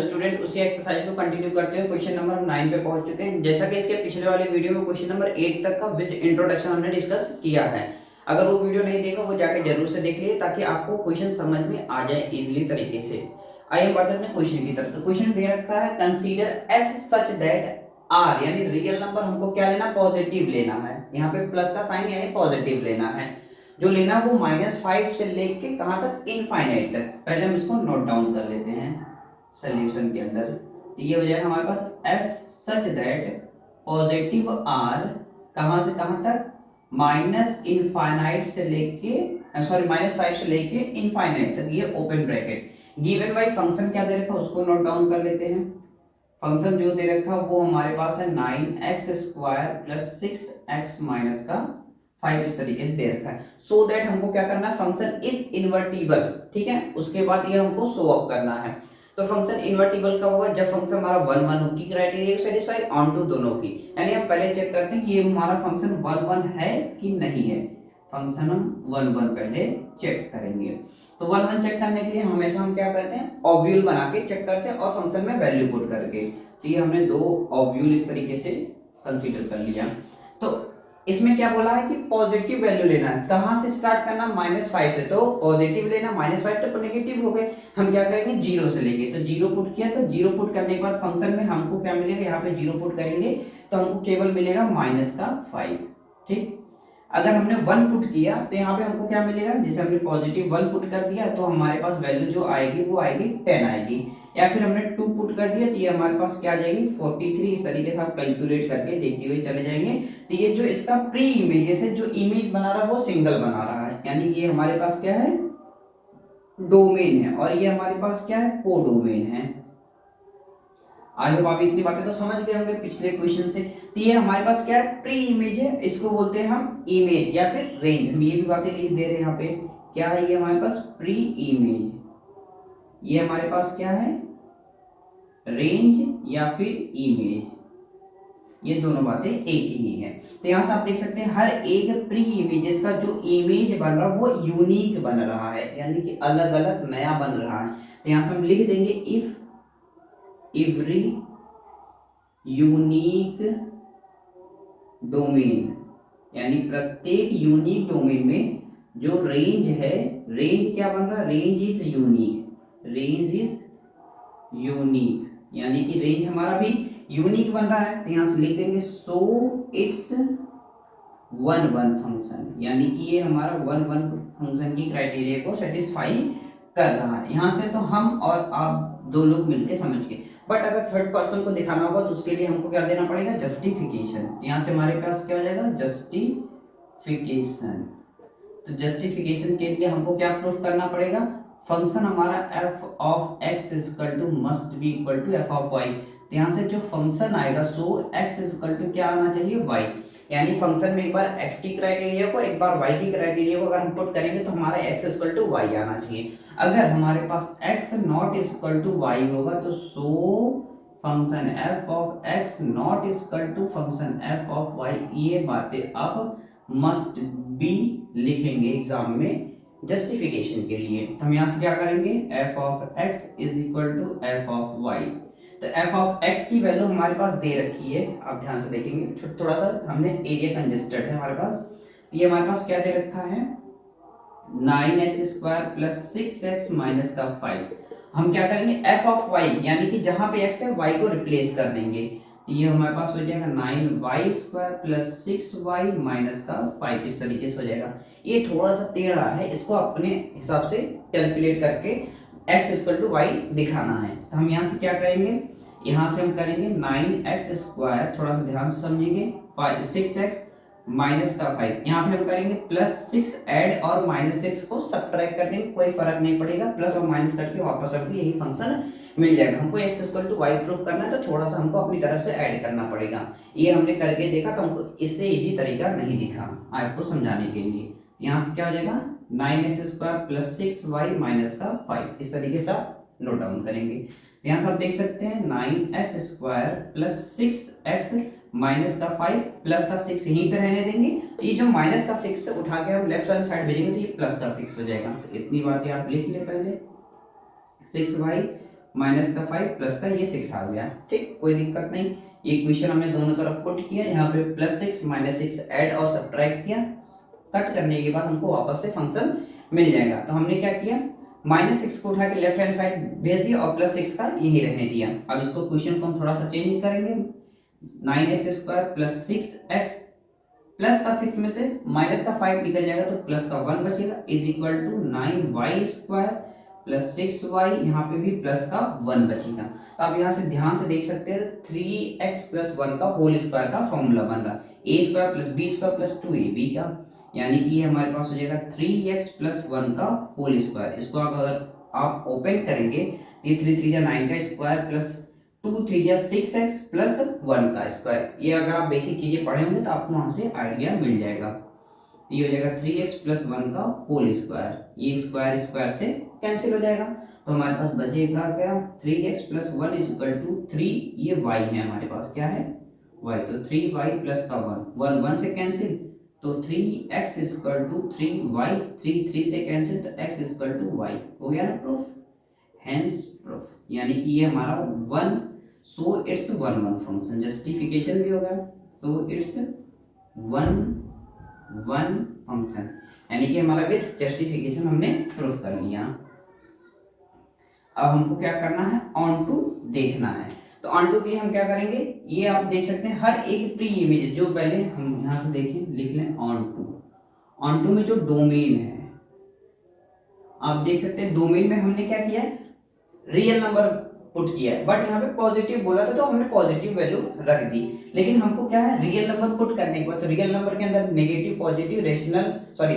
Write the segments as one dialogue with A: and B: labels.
A: Student, उसी exercise को continue करते हुए क्वेश्चन नंबर 9 पे पहुंच चुके हैं। जैसा कि इसके पिछले वाले वीडियो में क्वेश्चन नंबर 8 तक का विद इंट्रोडक्शन हमने डिस्कस किया है। अगर वो वीडियो नहीं देखा वो जाके जरूर से देख लिए ताकि आपको क्वेश्चन समझ में आ जाए इजीली तरीके से। आइए बढ़ते हैं क्वेश्चन की तरफ। तो क्वेश्चन दे रखा है consider F such that R, यानी रियल नंबर हमको क्या लेना, पॉजिटिव लेना है। यहाँ पे प्लस का साइन यानी पॉजिटिव लेना है। जो लेना वो -5 से लेके कहां तक, इनफाइनाइट तक। पहले हम इसको नोट डाउन कर लेते हैं सॉल्यूशन के अंदर। तो ये हो जाएगा हमारे पास f such that positive r कहां से कहां तक, -इनफाइनाइट से लेके सॉरी -5 से लेके इनफाइनाइट तक, ये open bracket. Given by function क्या दे रखा उसको नोट डाउन कर लेते हैं। फंक्शन जो दे रखा वो हमारे पास है 9x² + 6x - का 5, इस तरीके से दे रखा है। सो दैट हमको क्या करना है, फंक्शन इज इन्वर्टिबल, ठीक है। उसके बाद ये हमको शो अप करना है। तो फंक्शन इन्वर्टिबल कब होगा, जब फंक्शन हमारा 1 1 की क्राइटेरिया को सेटिस्फाई ऑन टू दोनों की। यानी हम पहले चेक करते हैं कि ये हमारा फंक्शन 1 1 है कि नहीं है। फंक्शन हम 1 1 पहले चेक करेंगे। तो 1 1 चेक करने के लिए हमेशा हम क्या करते हैं, ऑब्यूल बना के चेक करते हैं और फंक्शन में वैल्यू पुट करके। तो ये हमने दो ऑब्यूल इस तरीके से कंसीडर कर लिया। तो इसमें क्या बोला है कि पॉजिटिव वैल्यू लेना है। कहां से स्टार्ट करना, -5 से। तो पॉजिटिव लेना, -5 तो नेगेटिव हो गए। हम क्या करेंगे, 0 से लेंगे। तो 0 पुट किया, तो 0 पुट करने के बाद फंक्शन में हमको क्या मिलेगा, यहाँ पे 0 पुट करेंगे तो हमको केवल मिलेगा -5, ठीक। अगर हमने 1 पुट किया तो यहाँ पे हमको क्या मिलेगा, जैसे हमने पॉजिटिव 1 पुट कर दिया तो हमारे पास वैल्यू जो आएगी वो आएगी 10 आएगी। या फिर हमने 2 पुट कर दिया तो ये हमारे पास क्या आ जाएगी, 43। इस तरीके से आप कैलकुलेट करके देखते हुए चले जाएंगे। तो ये जो इसका प्री इमेज, जैसे जो इमेज बना रहा है वो सिंगल बना रहा है, यानी ये हमारे पास क्या है, डोमेन है। और ये हमारे पास क्या है, कोडोमेन है। आई होप आप इतनी बातें तो समझ गए होंगे पिछले क्वेश्चन से। तो ये हमारे पास क्या है, प्री इमेज है। इसको बोलते हैं हम इमेज या फिर रेंज। हम ये भी बातें लिख दे रहे हैं यहाँ पे। क्या है ये हमारे पास, प्री इमेज। ये हमारे पास क्या है, रेंज या फिर इमेज। ये दोनों बातें एक ही है। तो यहाँ से आप देख सकते हैं हर एक प्री इमेजेस का जो इमेज बन रहा है वो यूनिक बन रहा है, यानी कि अलग अलग नया बन रहा है। तो यहाँ से हम लिख देंगे इफ एवरी यूनिक डोमेन, यानी प्रत्येक यूनिक डोमेन में जो रेंज है, रेंज क्या बन रहा है, range is unique, range is unique, यानी कि रेंज हमारा भी यूनिक बन रहा है। तो यहां से लिख देंगे सो इट्स 1 1 फंक्शन, यानी कि ये हमारा 1 1 फंक्शन की क्राइटेरिया को सेटिस्फाई कर रहा है। यहां से तो हम और आप दो लोग मिलकर समझ गए। बट अगर थर्ड पर्सन को दिखाना होगा तो उसके लिए हमको क्या देना पड़ेगा, जस्टिफिकेशन। यहाँ से हमारे पास क्या हो जाएगा, जस्टिफिकेशन। तो जस्टिफिकेशन के लिए हमको क्या प्रूफ करना पड़ेगा, फंक्शन हमारा f of x must be equal to f of y। तो यहाँ से जो फंक्शन आएगा सो x क्या आना चाहिए, y। यानी फंक्शन में एक बार x की क्राइटेरिया को एक बार y की क्राइटेरिया को अगर हम पुट करेंगे तो हमारा x y आना चाहिए। अगर हमारे पास x not equal to y होगा तो so function f of x not equal to function f of y। ये बातें आप मस्ट बी लिखेंगे एग्जाम में जस्टिफिकेशन के लिए। तो हम यहाँ से क्या करेंगे, f of x is equal to f of y। तो f ऑफ x की वैल्यू हमारे पास दे रखी है, आप ध्यान से देखेंगे। थोड़ा सा हमने एरिया कंजेस्टेड है हमारे पास। ये हमारे पास क्या दे रखा है, 9x² + 6x - का 5। हम क्या करेंगे, f ऑफ y, यानी कि जहां पे x है y को रिप्लेस कर देंगे। तो ये हमारे पास हो जाएगा 9y² + 6y - का 5, इस तरीके से हो जाएगा। ये थोड़ा सा टेढ़ा है, इसको अपने हिसाब से कैलकुलेट करके x = y दिखाना है। तो हम यहाँ से क्या करेंगे, यहाँ से हम करेंगे 9x², थोड़ा सा ध्यान से समझेंगे, 6x - का 5। यहाँ पे हम करेंगे +6 ऐड और -6 को सब्ट्रैक्ट कर देंगे, कोई फर्क नहीं पड़ेगा। प्लस और माइनस करके वापस हमको यही फंक्शन मिल जाएगा। हमको x = y प्रूफ करना है तो थोड़ा सा हमको अपनी तरफ से ऐड करना पड़ेगा। ये हमने करके देखा तो हमको इससे इजी तरीका नहीं दिखा आपको समझाने के लिए। यहाँ से क्या हो जाएगा, 9x² + 6y - का 5, इस तरीके से आप नोट डाउन करेंगे। यहाँ से आप देख सकते हैं 9x² + 6x - का 5 प्लस का 6 यहीं पे रहने देंगे। ये जो माइनस का 6 से उठा के हम लेफ्ट हैंड साइड भेजेंगे तो ये प्लस का 6 हो जाएगा। तो इतनी बातें आप लिख ले पहले, 6y माइनस का 5 प्लस का ये 6 आ गया। ठीक, कोई दिक्कत नहीं। ये इक्वेशन हमने दोनों तरफ पुट किया, यहाँ पे प्लस 6 माइनस 6 ऐड और सब्ट्रैक्ट किया, कट करने के बाद हमको वापस से फंक्शन मिल जाएगा। तो हमने क्या किया, -6 को उठा के लेफ्ट हैंड साइड भेज दिया और +6 का यही रहने दिया। अब इसको क्वेश्चन को हम थोड़ा सा चेंज करेंगे, 9x² + 6x प्लस का 6 में से माइनस का 5 निकल जाएगा तो प्लस का 1 बचेगा, is equal to 9y² + 6y, यहाँ पे भी प्लस का 1 बचेगा। तो आप यहाँ से ध्यान से देख सकते हैं 3x + 1 का होल स्क्वायर का फॉर्मूला बन रहा है, a² + b² + 2ab का, यानी कि ये हमारे पास हो जाएगा 3x + 1 का होल स्क्वायर। इसको अगर आप ओपन करेंगे, ये 3 3 9 का स्क्वायर प्लस 2 3 6x + 1 का स्क्वायर, ये अगर आप बेसिक चीजें पढ़े होंगे तो आपको वहां से आइडिया मिल जाएगा। तो ये हो जाएगा 3x + 1 का होल स्क्वायर, ये स्क्वायर स्क्वायर से कैंसिल हो जाएगा, तो हमारे पास बचेगा क्या, 3x + 1 = 3, ये y है हमारे पास, क्या है y, तो 3y + का 1 1 से कैंसिल, तो 3x = 3y, 3 3 से कैंसिल, तो x = y, हो गया ना प्रूफ, हेंस प्रूफ, यानी कि ये हमारा 1, सो इट्स 1 1 फंक्शन, जस्टिफिकेशन भी होगा, सो इट्स 1 1 फंक्शन, यानी कि हमारा विथ जस्टिफिकेशन हमने प्रूफ कर लिया। अब हमको क्या करना है, ऑन टू देखना है। तो ऑन टू के लिए हम क्या करेंगे, ये आप देख सकते हैं हर एक प्री इमेज, जो पहले हम यहाँ से देखें, लिख लें ऑन टू में जो डोमेन है, आप देख सकते हैं डोमेन में हमने क्या किया है, रियल नंबर पुट किया है, बट यहाँ पे पॉजिटिव बोला था तो हमने पॉजिटिव वैल्यू रख दी, लेकिन हमको क्या है, रियल नंबर पुट करने के बाद, तो रियल नंबर के अंदर नेगेटिव, पॉजिटिव, रेशनल, सॉरी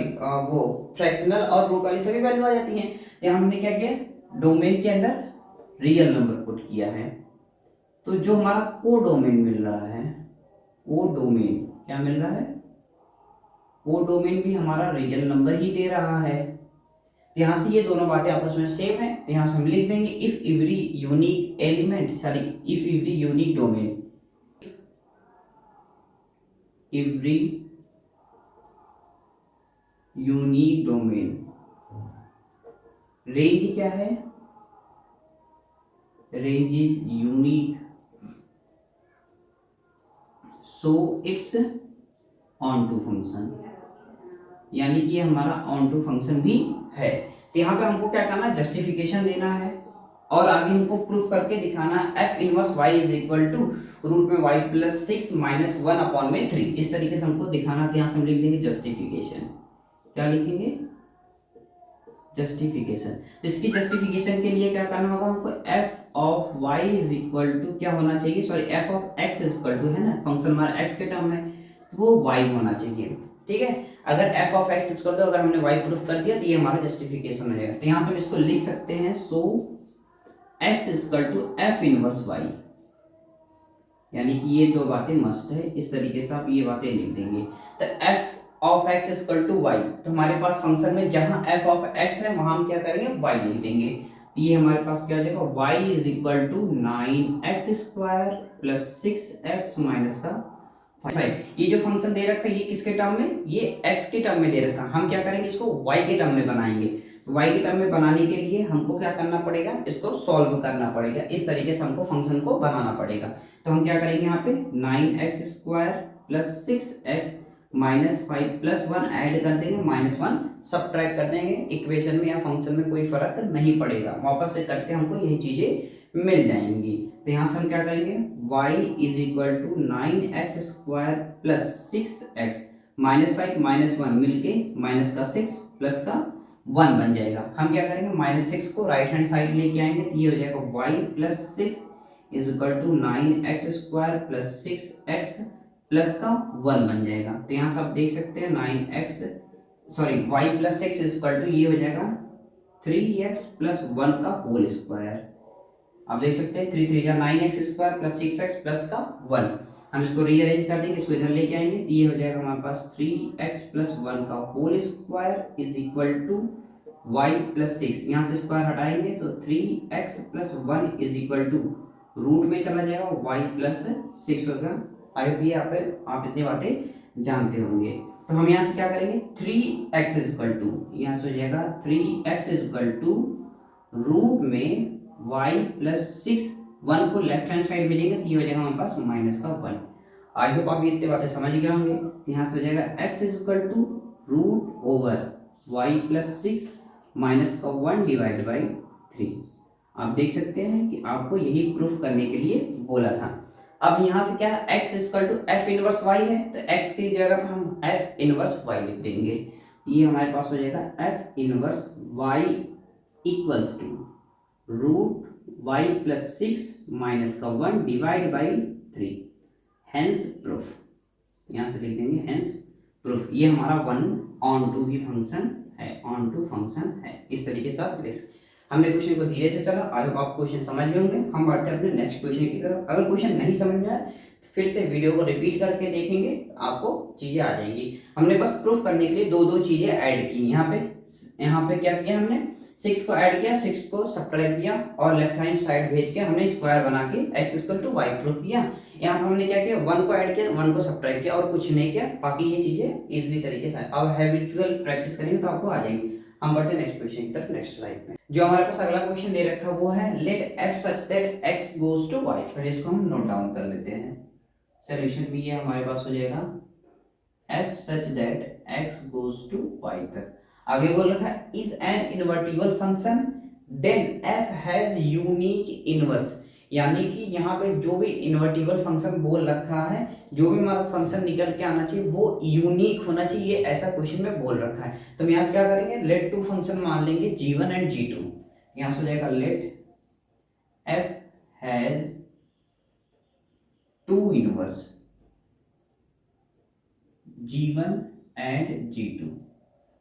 A: वो फ्रैक्शनल और रूट वाली सभी वैल्यू आ जाती हैं। तो हमने क्या किया, डोमेन के अंदर रियल नंबर पुट किया है, तो जो हमारा को डोमेन मिल रहा है, को डोमेन क्या मिल रहा है, को डोमेन भी हमारा रियल नंबर ही दे रहा है। यहाँ से ये दोनों बातें आपस में सेम है, तो यहाँ से हम लिख देंगे if every unique element, sorry if every unique domain, every unique domain, range क्या है, range is unique, so it's onto function, यानी कि हमारा ऑन टू फंक्शन भी है। तो यहाँ पे हमको क्या करना है, जस्टिफिकेशन देना है और आगे हमको प्रूफ करके दिखाना है f इनवर्स y = रूट में y + 6 - 1/3, इस तरीके से हमको दिखाना। तो यहाँ से हम लिख देंगे जस्टिफिकेशन, क्या लिखेंगे, जस्टिफिकेशन। इसकी जस्टिफिकेशन के लिए क्या करना होगा हमको, f ऑफ y = क्या होना चाहिए, सॉरी f ऑफ x = है ना, फंक्शन हमारा x के टर्म में, वो y होना चाहिए, ठीक है। अगर f ऑफ x = अगर हमने y प्रूफ कर दिया तो ये हमारा जस्टिफिकेशन हो जाएगा। तो यहाँ से हम इसको लिख सकते हैं, सो x = f इनवर्स y, यानी कि ये दो बातें मस्ट है, इस तरीके से आप ये बातें लिख देंगे। तो f ऑफ x = y, तो हमारे पास फंक्शन में जहां f ऑफ x है वहां हम क्या करेंगे, y लिख देंगे। तो ये हमारे पास क्या हो जाएगा, y = 9x² + 6x - 5। ये जो फंक्शन दे रखा है ये किसके टर्म में, ये x के टर्म में दे रखा है, हम क्या करेंगे, इसको y के टर्म में बनाएंगे। y के टर्म में बनाने के लिए हमको क्या करना पड़ेगा, इसको सॉल्व करना पड़ेगा, इस तरीके से हमको फंक्शन को बनाना पड़ेगा। तो हम क्या करेंगे, यहाँ पे 9x² + 6x - 5 + 1 ऐड कर देंगे, -1 सब्ट्रैक्ट कर देंगे, इक्वेशन में या फंक्शन में कोई फर्क नहीं पड़ेगा, वापस से करके हमको यही चीजें मिल जाएंगी। तो यहाँ से हम क्या करेंगे, y = 9x² + 6x - 5 - 1 मिलके -6 प्लस का 1 बन जाएगा। हम क्या करेंगे, -6 को राइट हैंड साइड लेके आएंगे, तो ये हो जाएगा y + 6 = 9x² + 6x प्लस का 1 बन जाएगा। तो यहाँ से आप देख सकते हैं y + 6 = ये हो जाएगा 3x + 1 का होल स्क्वायर। आप देख सकते हैं 3 3 9x² + 6x प्लस का 1। हम इसको रीअरेंज कर देंगे, इसको इधर लेके आएंगे, तो ये हो जाएगा हमारे पास 3x + 1 का होल स्क्वायर = y + 6, यहाँ से स्क्वायर हटाएंगे तो 3x + 1 = रूट में चला जाएगा y + 6 होगा। आई होप ये आप इतनी बातें जानते होंगे। तो हम यहाँ से क्या करेंगे, 3x = यहाँ से हो जाएगा 3x = रूट में वाई प्लस 6, 1 को लेफ्ट हैंड साइड भेजेंगे तो ये हो जाएगा हमारे पास माइनस का 1। आई होप आप ये इतनी बातें समझ गए होंगे। तो यहाँ से हो जाएगा x is equal to root over y plus 6 minus का 1 डिवाइड बाई 3। आप देख सकते हैं कि आपको यही प्रूफ करने के लिए बोला था। अब यहाँ से क्या है, x equal to F inverse y है, तो x की जगह पर हम एफ इनवर्स y लिख देंगे। ये हमारे पास हो जाएगा F inverse y equals to root y plus 6 minus का 1 डिवाइड बाई 3, हेंस प्रूफ। यहाँ से लिख देंगे हेंस प्रूफ। ये हमारा 1 ऑन टू भी फंक्शन है, ऑन टू फंक्शन है। इस तरीके से आप लिख, हमने क्वेश्चन को धीरे से चला, आई होप आप क्वेश्चन समझ गए होंगे। हम बढ़ते हैं अपने नेक्स्ट क्वेश्चन की तरफ। अगर क्वेश्चन नहीं समझ में आए तो फिर से वीडियो को रिपीट करके देखेंगे, आपको चीजें आ जाएंगी। हमने बस प्रूफ करने के लिए दो दो चीजें ऐड की। यहाँ पे क्या किया हमने, 6 को ऐड किया, 6 को सब्ट्रैक्ट किया और लेफ्ट हैंड साइड भेज के हमने स्क्वायर बना के x equal to y proof किया। यहाँ पर हमने क्या किया, 1 को ऐड किया, 1 को सब्ट्रैक्ट किया और कुछ नहीं किया। बाकी ये चीजें इजीली तरीके से अब हैबिचुअल प्रैक्टिस करेंगे तो आपको आ जाएंगी। हम बढ़ते हैं नेक्स्ट क्वेश्चन की तरफ, नेक्स्ट स्लाइड में। जो हमारे पास अगला क्वेश्चन दे रखा वो है let f such that x goes to y। फिर इसको हम नोट डाउन कर लेते हैं। सॉल्यूशन भी ये हमारे पास हो जाएगा f such that x goes to y तक। आगे बोल रखा है is an invertible function then f has unique inverse. यानी कि यहाँ पे जो भी इनवर्टिबल फंक्शन बोल रखा है, जो भी हमारा फंक्शन निकल के आना चाहिए वो यूनिक होना चाहिए, ऐसा क्वेश्चन में बोल रखा है। तो हम यहाँ से क्या करेंगे, लेट टू फंक्शन मान लेंगे g1 एंड g2। यहाँ से हो जाएगा let f has two inverse g1 and g2।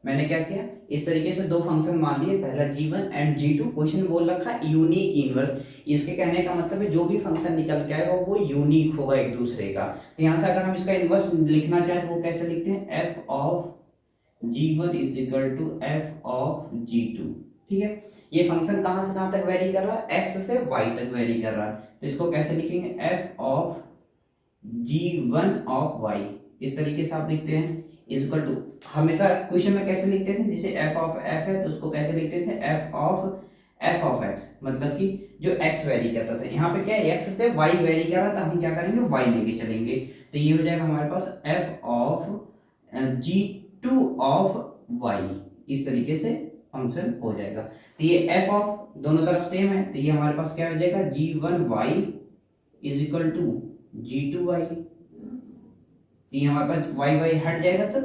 A: मैंने क्या किया, इस तरीके से दो फंक्शन मान लिए, पहला g1 एंड g2। क्वेश्चन बोल रखा है यूनिक इनवर्स। इसके कहने का मतलब है जो भी फंक्शन निकल के आएगा वो यूनिक होगा एक दूसरे का। तो यहाँ से अगर हम इसका इनवर्स लिखना चाहें तो वो कैसे लिखते हैं, f of g1 is equal to f of g2। ठीक है, ये फंक्शन कहाँ से कहाँ तक वेरी कर रहा है, x से y तक वेरी कर रहा है। तो इसको कैसे लिखेंगे, f of g1 of y। इस तरीके से आप लिखते हैं इज इक्वल टू, हमेशा क्वेश्चन में कैसे लिखते थे, जैसे f ऑफ f है तो उसको कैसे लिखते थे, f ऑफ x, मतलब कि जो x वेरी करता था। यहाँ पे क्या है, x से y वेरी कर रहा था, हम क्या करेंगे y लेके चलेंगे। तो ये हो जाएगा हमारे पास f of g2 of y। इस तरीके से फंक्शन हो जाएगा। तो ये f ऑफ दोनों तरफ सेम है, तो ये हमारे पास क्या हो जाएगा, g1y is equal to g2y। तो ये हमारे पास y हट जाएगा तो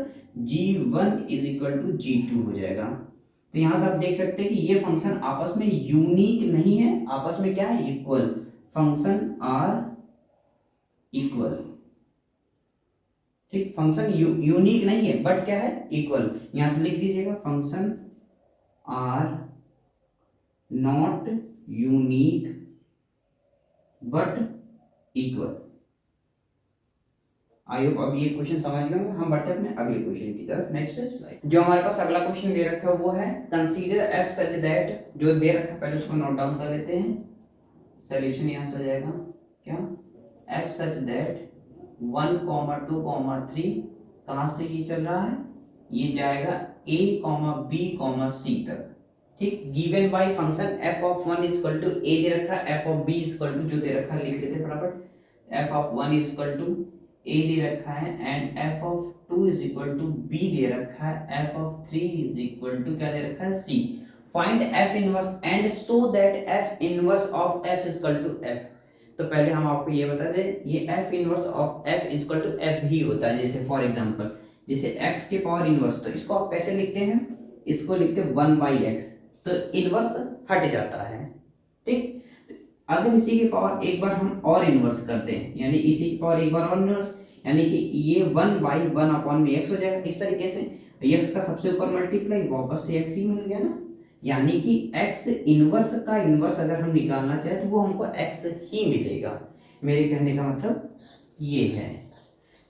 A: g1 is equal to g2 हो जाएगा। तो यहाँ से आप देख सकते हैं कि ये फंक्शन आपस में यूनिक नहीं है, आपस में क्या है, इक्वल। Function are equal. ठीक, फंक्शन यूनिक नहीं है बट क्या है, इक्वल। यहां से लिख दीजिएगा function are not unique but equal. I hope अब ये क्वेश्चन समझ गए होंगे। हम बढ़ते हैं अपने अगले क्वेश्चन की तरफ, नेक्स्ट स्लाइड। जो हमारे पास अगला क्वेश्चन दे रखा है वो है कंसीडर f सच दैट, जो दे रखा है पहले उसको नोट डाउन कर लेते हैं। सॉल्यूशन यहाँ से हो जाएगा क्या, f सच दैट 1, 2, 3 कहाँ से ये चल रहा है, ये जाएगा a, b, c तक। ठीक, given by function f of 1 is equal to a दे रखा है, f of b is equal to, जो दे रखा है लिख लेते हैं फटाफट, f of 1 is equal to a दे रखा है and f of 2 is equal to b दे रखा है, f of 3 is equal to क्या दे रखा है, c। Find f inverse and so that f inverse of f is equal to f। तो पहले हम आपको ये बता दें, ये f inverse of f is equal to f ही होता है। जैसे फॉर एग्जांपल, जैसे x के पावर इनवर्स, तो इसको आप कैसे लिखते हैं, इसको लिखते हैं 1/x, तो इनवर्स हट जाता है। ठीक, अगर इसी की पावर एक बार हम और इनवर्स करते हैं, यानी इसी की पावर एक बार और इनवर्स, यानी कि ये 1/1 अपॉन में x हो जाएगा। इस तरीके से x का सबसे ऊपर मल्टीप्लाई, वापस से x ही मिल गया ना, यानी कि x इनवर्स का इनवर्स अगर हम निकालना चाहे तो वो हमको x ही मिलेगा। मेरे कहने का मतलब ये है।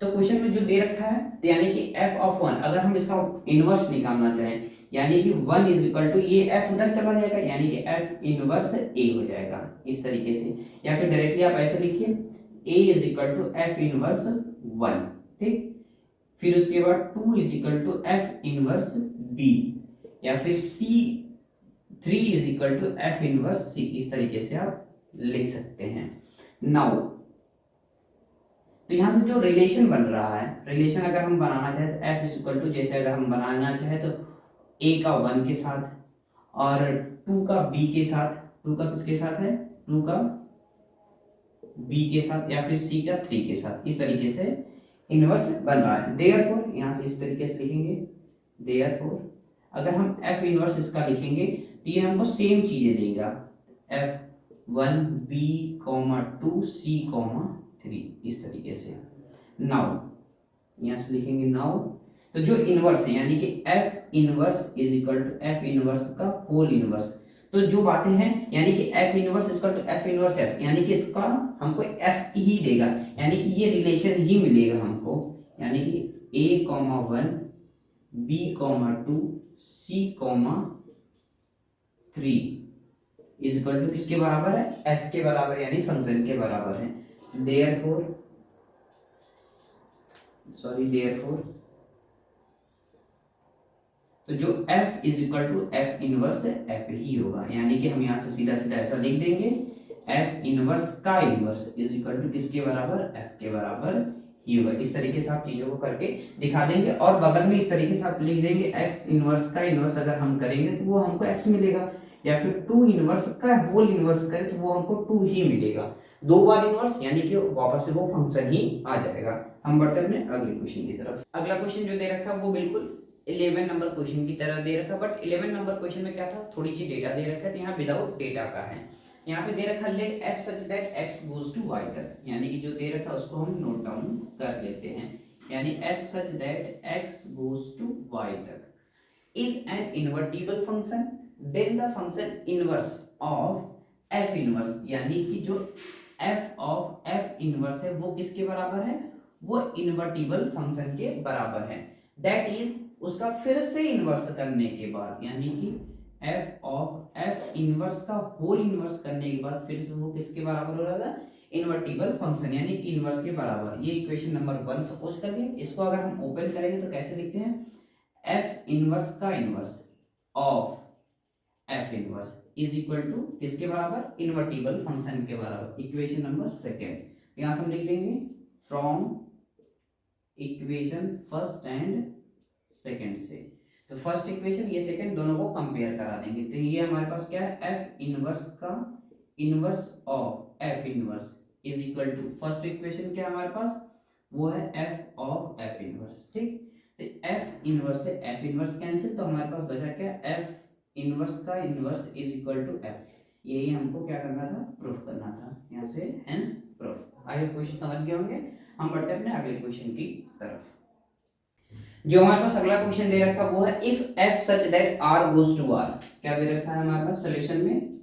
A: तो क्वेश्चन में जो दे रखा है, तो यानी कि f ऑफ 1 अगर हम इसका इनवर्स निकालना चाहें, यानी कि 1 इज इक्वल टू, ये f उधर चला जाएगा, यानी कि f इनवर्स a हो जाएगा इस तरीके से। या फिर डायरेक्टली आप ऐसे लिखिए a is equal to f inverse 1। ठीक, फिर उसके बाद 2 is equal to f inverse b, या फिर c 3 is equal to F inverse C, इस तरीके से आप लिख सकते हैं। नाउ तो यहाँ से जो रिलेशन बन रहा है, रिलेशन अगर हम बनाना चाहे तो एफ इज इक्वल टू, जैसे अगर हम बनाना चाहे तो ए का 1 के साथ और 2 का बी के साथ, 2 का किसके साथ है, 2 का बी के साथ, या फिर सी का 3 के साथ, इस तरीके से इनवर्स बन रहा है। देयरफॉर यहाँ से इस तरीके से लिखेंगे, देयरफॉर अगर हम एफ इनवर्स इसका लिखेंगे तो ये हमको सेम चीजें देगा, F1 B, 2 C, 3, इस तरीके से। नाउ यहाँ से लिखेंगे नाउ, तो जो इनवर्स है यानी कि F inverse is equal to F inverse का होल इनवर्स, तो जो बातें हैं यानी कि F inverse equal to F inverse F, यानी कि इसका हमको F ही देगा, यानी कि ये रिलेशन ही मिलेगा हमको, यानी कि A,1 B,2 C,3 is equal to किसके बराबर है, F के बराबर, यानी फंक्शन के बराबर है। देयरफॉर तो जो F is equal to F inverse F ही होगा, यानी कि हम यहाँ से सीधा सीधा ऐसा लिख देंगे, F इनवर्स का इनवर्स इज इक्वल टू किसके बराबर, F के बराबर ही होगा। इस तरीके से आप चीजों को करके दिखा देंगे और बगल में इस तरीके से आप लिख देंगे X इनवर्स का इनवर्स अगर हम करेंगे तो वो हमको X मिलेगा, या फिर 2 इनवर्स का होल इनवर्स करें तो वो हमको 2 ही मिलेगा, 2 बार इनवर्स, यानी कि वापस से वो फंक्शन ही आ जाएगा। हम बढ़ते अपने अगले क्वेश्चन की तरफ। अगला क्वेश्चन जो दे रखा है वो बिल्कुल 11 नंबर क्वेश्चन की तरह दे रखा, बट 11 नंबर क्वेश्चन में क्या था, थोड़ी सी डेटा दे रखा है, तो यहाँ विदाउट डेटा का है। यहाँ पे दे रखा let f such that x goes to y तक, यानी कि जो दे रखा उसको हम नोट डाउन कर लेते हैं, यानी f such that x goes to y तक is an invertible function, then the function inverse of f inverse, यानी कि जो f of f inverse है वो किसके बराबर है, वो इन्वर्टिबल फंक्शन के बराबर है। दैट इज उसका फिर से इन्वर्स करने के बाद, यानी कि f ऑफ f इनवर्स का होल इनवर्स करने के बाद फिर से वो किसके बराबर हो रहा था, इन्वर्टिबल फंक्शन, यानी कि इनवर्स के बराबर। ये इक्वेशन नंबर 1 सपोज करके इसको अगर हम ओपन करेंगे तो कैसे लिखते हैं, f इनवर्स का inverse of f inverse is equal to किसके बराबर, इन्वर्टिबल फंक्शन के बराबर। इक्वेशन नंबर 2 यहां से हम लिख देंगे from equation first and second से, तो फर्स्ट इक्वेशन ये सेकंड दोनों को कंपेयर करा देंगे, तो ये हमारे पास क्या है, f इनवर्स का inverse of f inverse is equal to first equation क्या हमारे पास, वो है f ऑफ f इनवर्स। ठीक, तो f इनवर्स से f इनवर्स कैंसिल, तो हमारे पास बचा क्या, f इनवर्स का inverse is equal to f, यही हमको क्या करना था, प्रूफ करना था, यहाँ से hence proof. I hope question समझ गए होंगे। हम बढ़ते हैं अपने अगले क्वेश्चन की तरफ। जो हमारे पास अगला क्वेश्चन दे रखा वो है if f such that r goes to r, क्या दे रखा है हमारे पास सोल्यूशन में,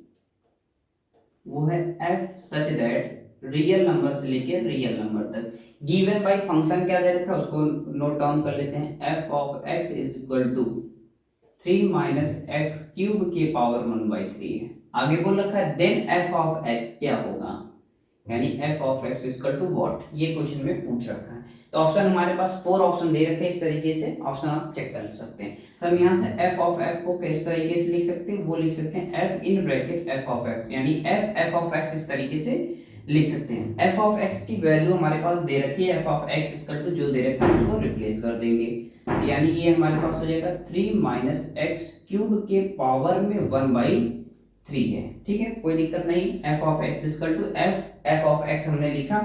A: वो है f such that real number से लेके रियल नंबर तक गिवन बाय फंक्शन क्या दे रखा है उसको नोट डाउन कर लेते हैं, f of x is equal to 3 minus x cube के पावर 1/3 है। आगे बोल रखा है देन f ऑफ x क्या होगा, यानी f of x equal to what, ये क्वेश्चन में पूछ रखा है। तो ऑप्शन हमारे पास 4 ऑप्शन दे रखे हैं, इस तरीके से ऑप्शन आप चेक कर सकते हैं। तो हम यहाँ से f ऑफ f को किस तरीके से लिख सकते हैं, वो लिख सकते हैं f in bracket f of x, यानी f ऑफ x इस तरीके से लिख सकते हैं। f ऑफ x की वैल्यू हमारे पास दे रखी है, f of x equal to जो दे रखा है उसको रिप्लेस कर देंगे, यानी ये हमारे पास हो जाएगा 3 माइनस एक्स क्यूब के पावर में 1/3 है। ठीक है, कोई दिक्कत नहीं। f of x equal to f of x हमने लिखा,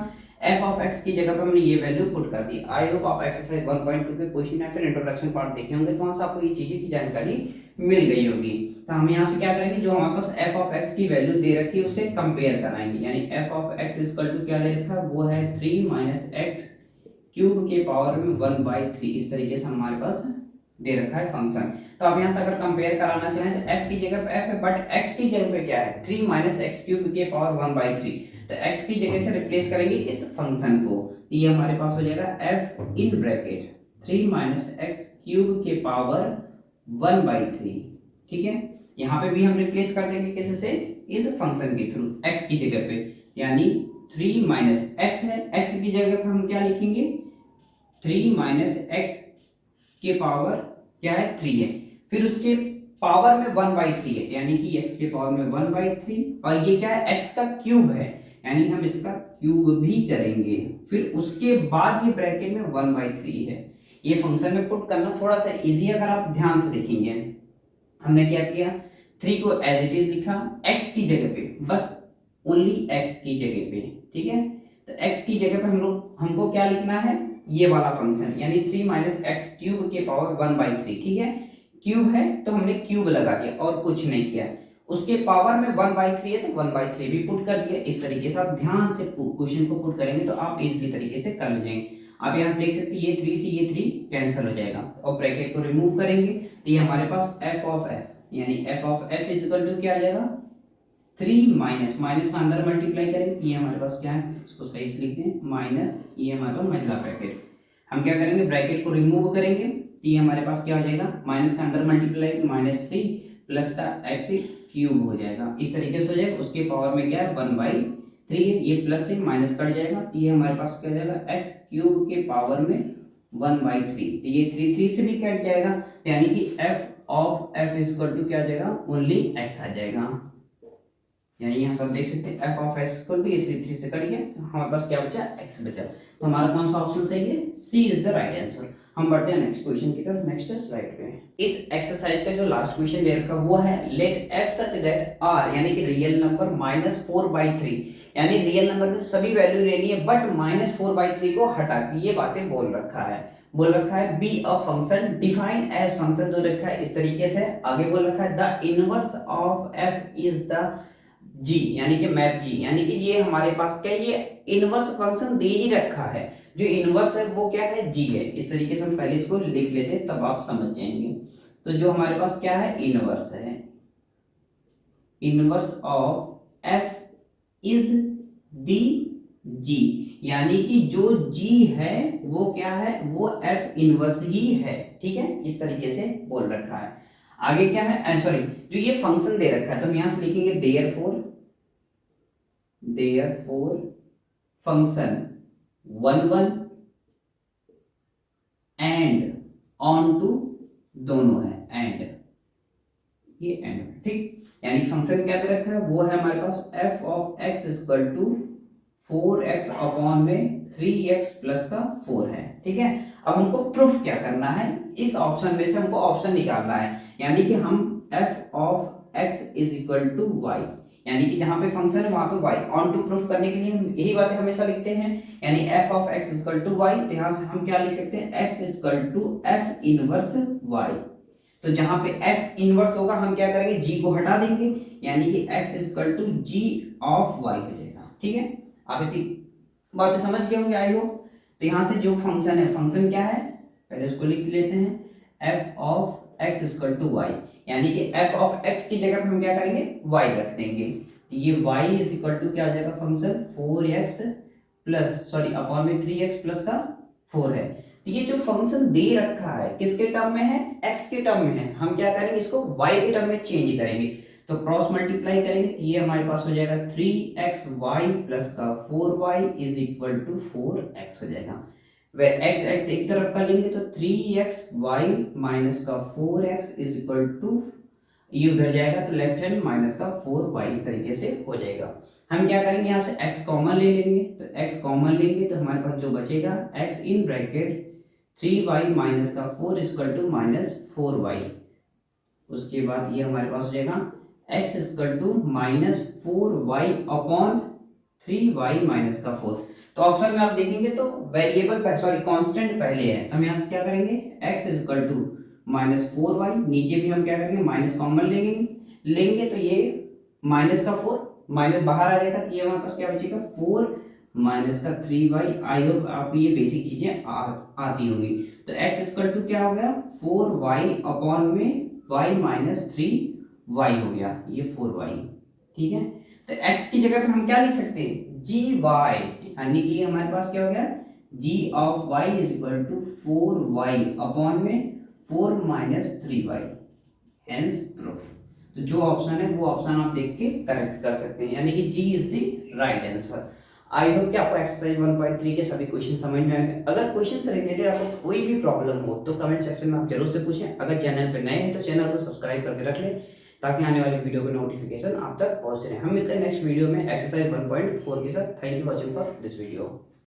A: f ऑफ x की जगह पर हमने ये वैल्यू पुट कर दी। आई होप आप एक्सरसाइज 1.2 के क्वेश्चन या फिर इंट्रोडक्शन पार्ट देखे होंगे, तो वहां से आपको ये चीजें की जानकारी मिल गई होगी। तो हम यहाँ से क्या करेंगे, जो हमारे पास f ऑफ x की वैल्यू दे रखी है उसे कंपेयर कराएंगे, यानी f of x equal to क्या दे रखा है, वो है 3 माइनस एक्स क्यूब के पावर में 1/3, इस तरीके से हमारे पास दे रखा है फंक्शन। तो आप यहाँ से अगर कंपेयर कराना चाहें तो f की जगह पे f है, बट x की जगह पे क्या है 3 माइनस एक्स क्यूब के पावर 1/3, तो x की जगह से रिप्लेस करेंगे इस फंक्शन को, तो ये हमारे पास हो जाएगा f in bracket 3 minus x cube के पावर 1/3। ठीक है, यहाँ पे भी हम रिप्लेस कर देंगे किस से, इस फंक्शन के थ्रू x की जगह पे, यानी 3 माइनस एक्स है, x की जगह पे हम क्या लिखेंगे 3 माइनस एक्स के पावर क्या है 3 है, फिर उसके पावर में 1/3 है, यानी कि x के पावर में 1/3, और ये क्या है, x का क्यूब है, यानी हम इसका क्यूब भी करेंगे, फिर उसके बाद ये ब्रैकेट में 1/3 है। ये फंक्शन में पुट करना थोड़ा सा इजी, अगर आप ध्यान से देखेंगे। हमने क्या किया, 3 को एज इट इज लिखा x की जगह पे, बस ओनली x की जगह पे, ठीक है। तो x की जगह पे हमको क्या लिखना है, ये वाला फंक्शन, यानी 3 माइनस एक्स क्यूब के पावर 1/3, ठीक है। क्यूब है तो हमने क्यूब लगा दिया और कुछ नहीं किया। उसके पावर में 1/3 है तो 1/3 भी पुट कर दिया। इस तरीके से आप ध्यान से क्वेश्चन को पुट करेंगे तो आप इजीली तरीके से कर जाएंगे। आप यहाँ देख सकते हैं ये 3 से ये 3 कैंसिल हो जाएगा, और ब्रैकेट को रिमूव करेंगे तो ये हमारे पास f ऑफ f, यानी f of f is equal to क्या आ जाएगा, 3 माइनस माइनस का अंदर मल्टीप्लाई करेंगे तो ये हमारे पास क्या है, इसको सही से लिखते हैं माइनस, ये हमारे पास मझला ब्रैकेट, हम क्या करेंगे ब्रैकेट को रिमूव करेंगे तो ये हमारे पास क्या हो जाएगा, माइनस का अंदर मल्टीप्लाई -3 प्लस का x क्यूब हो जाएगा, इस तरीके से हो जाएगा। उसके पावर में क्या है 1/3 है, ये प्लस से माइनस कट जाएगा तो ये हमारे पास क्या हो जाएगा, x क्यूब के पावर में 1/3, तो ये 3 से भी कट जाएगा, यानी कि f of f is equal to क्या आ जाएगा, ओनली x आ जाएगा। यानी यहाँ सब देख सकते हैं f of x equal to ये 3 से कट गया, तो हमारे पास क्या बचा, x बचा। तो हमारा कौन सा ऑप्शन सही है, C is the right answer. हम बढ़ते हैं नेक्स्ट क्वेश्चन की तरफ, नेक्स्ट स्लाइड पे। इस एक्सरसाइज का जो लास्ट क्वेश्चन दे रखा वो है let f such that r, यानी कि रियल नंबर -4/3, यानी रियल नंबर में सभी वैल्यू लेनी है बट -4/3 को हटा के, ये बातें बोल रखा है be a function define as, function जो रखा है इस तरीके से, आगे बोल रखा है the inverse of f is the g, यानी कि मैप g, यानी कि ये हमारे पास क्या, ये इनवर्स फंक्शन दे ही रखा है, जो इनवर्स है वो क्या है, g है। इस तरीके से हम पहले इसको लिख लेते हैं तब आप समझ जाएंगे। तो जो हमारे पास क्या है, इनवर्स है, inverse of f is the g, यानी कि जो g है वो क्या है, वो f इनवर्स ही है, ठीक है। इस तरीके से बोल रखा है। आगे क्या है, सॉरी, जो ये फंक्शन दे रखा है तो हम यहां से लिखेंगे therefore function 1 and onto, दोनों है एंड, ये एंड, ठीक। यानी फंक्शन क्या दे रखा है, वो है हमारे पास f of x equal to 4x upon में 3x प्लस का 4 है, ठीक है। अब हमको प्रूफ क्या करना है, इस ऑप्शन में से हमको ऑप्शन निकालना है, यानी कि हम f of x is equal to y, यानी कि जहां पे फंक्शन है वहां पे y, ऑन टू प्रूफ करने के लिए हम यही बातें हमेशा लिखते हैं, यानी f of x equal to y, तो यहां से हम क्या लिख सकते हैं, x equal to f inverse y। तो जहां पे f इनवर्स होगा हम क्या करेंगे, g को हटा देंगे, यानी कि x equal to g of y हो जाएगा, ठीक है। आप इतनी बातें समझ गए होंगे आई हो। तो यहाँ से जो फंक्शन है, फंक्शन क्या है, पहले उसको लिख लेते हैं, f of x equal to y, यानी कि f ऑफ x की जगह पे हम क्या करेंगे, y रख देंगे, तो ये y इज इक्वल टू क्या आ जाएगा, function 4x plus, sorry upon में 3x प्लस का 4 है। तो ये जो फंक्शन दे रखा है किसके टर्म में है, x के टर्म में है, हम क्या करेंगे, इसको y के टर्म में चेंज करेंगे, तो क्रॉस मल्टीप्लाई करेंगे तो ये हमारे पास हो जाएगा 3xy प्लस का 4y is equal to 4x हो जाएगा। वे x x एक तरफ का लेंगे तो 3xy माइनस का 4x इज इक्वल टू, ये उधर जाएगा तो लेफ्ट हैंड माइनस का 4y, इस तरीके से हो जाएगा। हम क्या करेंगे, यहाँ से x कॉमन ले लेंगे, तो x कॉमन लेंगे तो हमारे पास जो बचेगा x in bracket 3y minus का 4 इक्वल टू -4y, उसके बाद ये हमारे पास हो जाएगा x equal to -4y upon 3y minus का 4। तो ऑप्शन में आप देखेंगे तो वेरिएबल, सॉरी कांस्टेंट पहले है, तो हम यहाँ से क्या करेंगे, x इक्वल टू -4y, नीचे भी हम क्या करेंगे माइनस कॉमन लेंगे तो ये माइनस का 4 माइनस बाहर आ जाएगा, तो ये हमारे पास क्या बचेगा 4 माइनस का 3y। आई होप आपको ये बेसिक चीजें आती होंगी। तो x इक्वल टू क्या हो गया, 4y अपॉन में y माइनस 3y हो गया, ये 4y, ठीक है। तो x की जगह पे हम क्या लिख सकते हैं, gy, यानी कि हमारे पास क्या हो गया, g of y is equal to 4y upon में 4 माइनस 3y, हेंस प्रूफ। तो जो ऑप्शन है वो ऑप्शन आप देख के करेक्ट कर सकते हैं, यानी कि g is the right answer. I hope कि आपको एक्सरसाइज 1.3 के सभी क्वेश्चन समझ में आएंगे। अगर क्वेश्चन से रिलेटेड आपको कोई भी प्रॉब्लम हो तो कमेंट सेक्शन में आप जरूर से पूछें। अगर चैनल पर नए हैं तो चैनल को सब्सक्राइब करके रख लें ताकि आने वाली वीडियो के नोटिफिकेशन आप तक पहुंचते रहे। हम मिलते हैं नेक्स्ट वीडियो में एक्सरसाइज 1.4 के साथ। Thank you watching for this video.